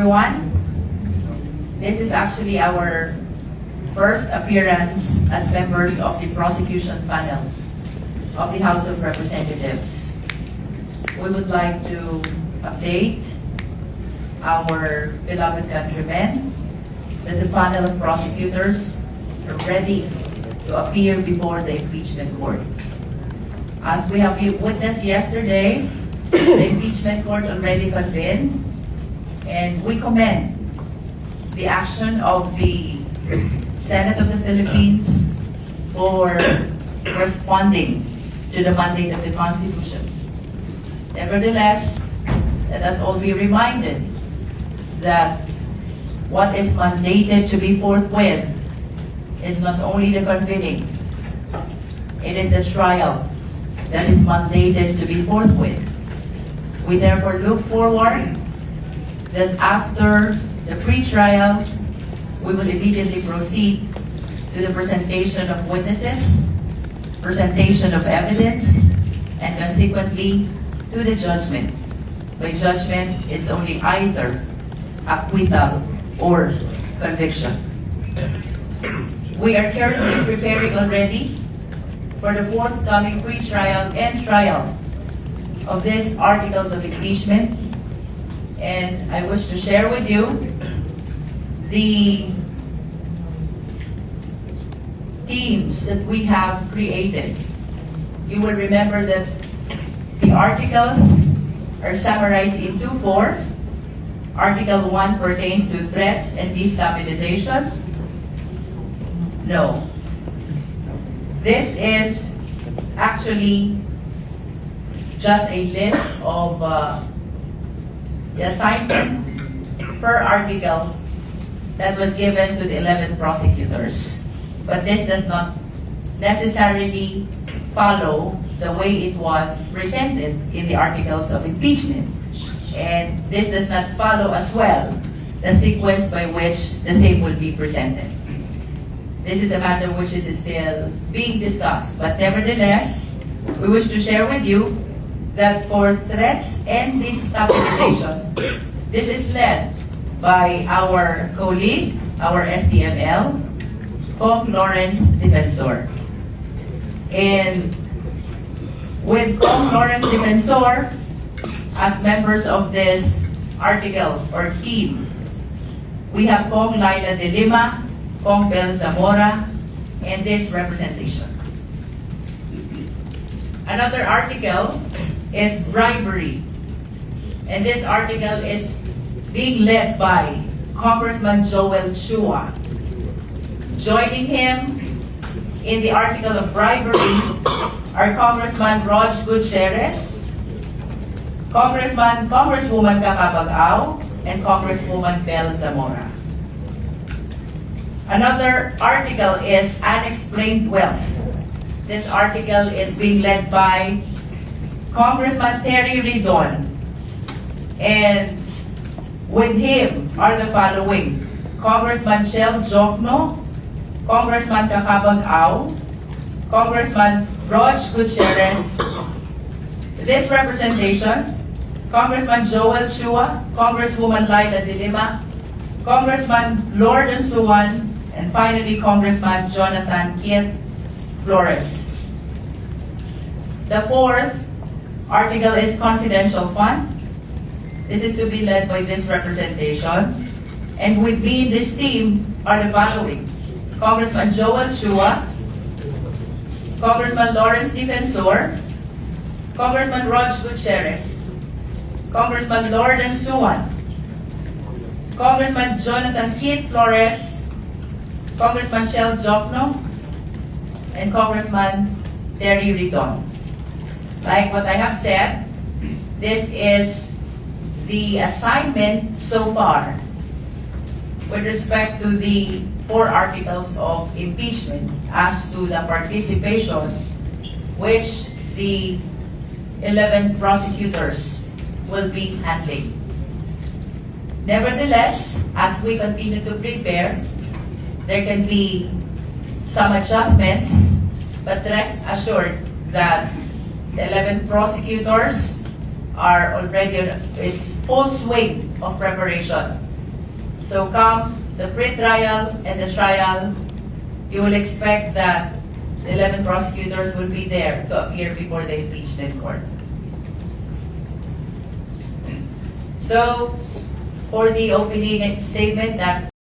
everyone. This is actually our first appearance as members of the prosecution panel of the House of Representatives. We would like to update our beloved countrymen that the panel of prosecutors are ready to appear before the impeachment court. As we have witnessed yesterday, the impeachment court already convened, and we commend the action of the Senate of the Philippines for responding to the mandate of the Constitution. Nevertheless, let us all be reminded that what is mandated to be forthwith is not only the convening, it is the trial that is mandated to be forthwith. We therefore look forward that after the pre-trial, we will immediately proceed to the presentation of witnesses, presentation of evidence, and consequently to the judgment. By judgment, it's only either acquittal or conviction. We are currently preparing already for the forthcoming pre-trial and trial of these articles of impeachment, and I wish to share with you the teams that we have created. You will remember that the articles are summarized into 4. Article 1 pertains to threats and destabilization. No. This is actually just a list of the assignment per article that was given to the 11 prosecutors. But this does not necessarily follow the way it was presented in the articles of impeachment. And this does not follow as well the sequence by which the same will be presented. This is a matter which is still being discussed. But nevertheless, we wish to share with you that for threats and destabilization, this is led by our colleague, our STML, Cong Lawrence Defensor. And with Cong Lawrence Defensor as members of this article or team, we have Cong Laila de Lima, Cong Bel Zamora, and this representation. Another article is bribery. And this article is being led by Congressman Joel Chua. Joining him in the article of bribery are Congressman Rog Gutierrez, Congresswoman Kakabag-Aw, and Congresswoman Bel Zamora. Another article is unexplained wealth. This article is being led by Congressman Terry Ridon, and with him are the following: Congressman Chel Jokno, Congressman Kakabag-Aw, Congressman Rog Gutierrez. This representation, Congressman Joel Chua, Congresswoman Laila de Lima, Congressman Lord Suwan, and finally Congressman Jonathan Keith Flores. The 4th article is confidential fund. This is to be led by this representation. And with me in this team are the following: Congressman Joel Chua, Congressman Lawrence Defensor, Congressman Rog Gutierrez, Congressman Lord Suwan, Congressman Jonathan Keith Flores, Congressman Chel Jokno, and Congressman Terry Ridon. Like what I have said, this is the assignment so far with respect to the 4 articles of impeachment as to the participation which the 11 prosecutors will be handling. Nevertheless, as we continue to prepare, there can be some adjustments, but rest assured that the 11 prosecutors are already on its full swing of preparation So come the pre-trial and the trial, you will expect that the 11 prosecutors will be there to appear before the impeachment court. So, for the opening statement, that